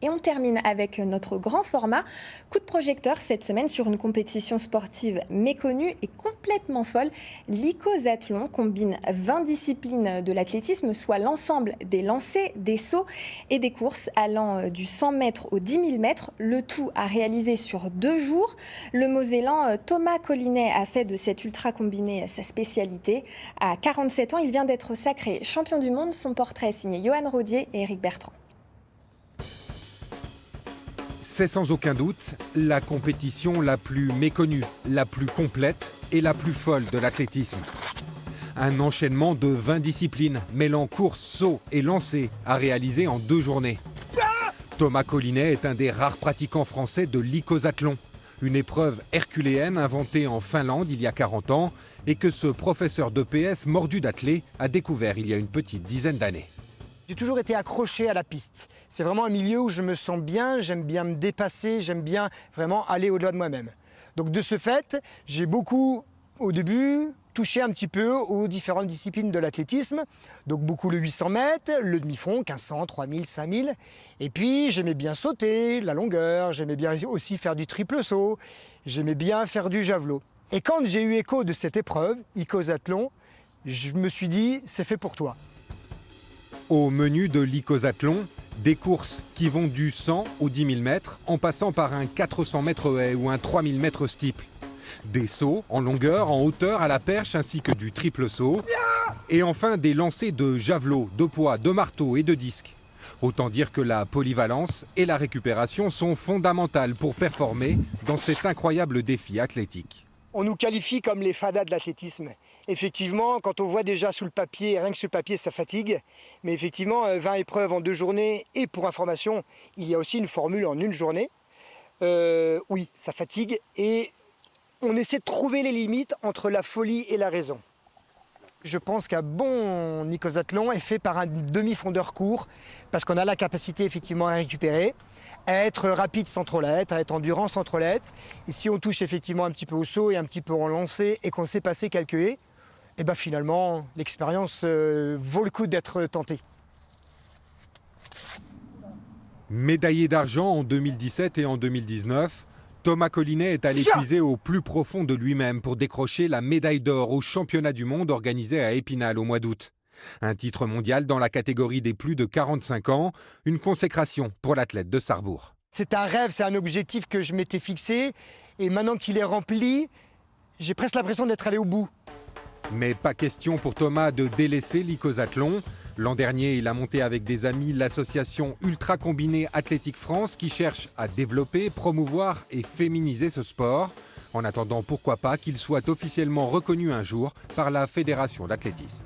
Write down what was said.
Et on termine avec notre grand format. Coup de projecteur cette semaine sur une compétition sportive méconnue et complètement folle. L'Icozathlon combine 20 disciplines de l'athlétisme, soit l'ensemble des lancers, des sauts et des courses allant du 100 mètres au 10 000 mètres. Le tout à réaliser sur 2 jours. Le Mosellan Thomas Collinet a fait de cet ultra combiné sa spécialité. À 47 ans, il vient d'être sacré champion du monde. Son portrait est signé Johan Rodier et Éric Bertrand. C'est sans aucun doute la compétition la plus méconnue, la plus complète et la plus folle de l'athlétisme. Un enchaînement de 20 disciplines mêlant course, saut et lancer à réaliser en 2 journées. Thomas Collinet est un des rares pratiquants français de l'Icozathlon, une épreuve herculéenne inventée en Finlande il y a 40 ans et que ce professeur d'EPS mordu d'athlée a découvert il y a une petite dizaine d'années. J'ai toujours été accroché à la piste. C'est vraiment un milieu où je me sens bien, j'aime bien me dépasser, j'aime bien vraiment aller au-delà de moi-même. Donc de ce fait, j'ai beaucoup, au début, touché un petit peu aux différentes disciplines de l'athlétisme. Donc beaucoup le 800 mètres, le demi-fond, 1500, 3000, 5000. Et puis j'aimais bien sauter, la longueur, j'aimais bien aussi faire du triple saut, j'aimais bien faire du javelot. Et quand j'ai eu écho de cette épreuve, Icozathlon, je me suis dit, c'est fait pour toi. Au menu de l'Icozathlon, des courses qui vont du 100 au 10 000 mètres en passant par un 400 mètres haie ou un 3000 mètres steeple. Des sauts en longueur, en hauteur, à la perche ainsi que du triple saut. Et enfin des lancers de javelot, de poids, de marteau et de disques. Autant dire que la polyvalence et la récupération sont fondamentales pour performer dans cet incroyable défi athlétique. On nous qualifie comme les fadas de l'athlétisme. Effectivement, quand on voit déjà sous le papier, rien que sur le papier, ça fatigue. Mais effectivement, 20 épreuves en 2 journées. Et pour information, il y a aussi une formule en 1 journée. Oui, ça fatigue. Et on essaie de trouver les limites entre la folie et la raison. Je pense qu'un bon Icozathlon est fait par un demi-fondeur court, parce qu'on a la capacité effectivement à récupérer, à être rapide sans trop l'être, à être endurant sans trop l'être. Et si on touche effectivement un petit peu au saut et un petit peu en lancer et qu'on sait passer quelques haies, et ben finalement l'expérience vaut le coup d'être tentée. Médaillé d'argent en 2017 et en 2019, Thomas Collinet est allé puiser au plus profond de lui-même pour décrocher la médaille d'or au championnat du monde organisé à Épinal au mois d'août. Un titre mondial dans la catégorie des plus de 45 ans, une consécration pour l'athlète de Sarrebourg. C'est un rêve, c'est un objectif que je m'étais fixé et maintenant qu'il est rempli, j'ai presque l'impression d'être allé au bout. Mais pas question pour Thomas de délaisser l'Icozathlon. L'an dernier, il a monté avec des amis l'association Ultra Combiné Athlétique France qui cherche à développer, promouvoir et féminiser ce sport. En attendant, pourquoi pas qu'il soit officiellement reconnu un jour par la Fédération d'athlétisme.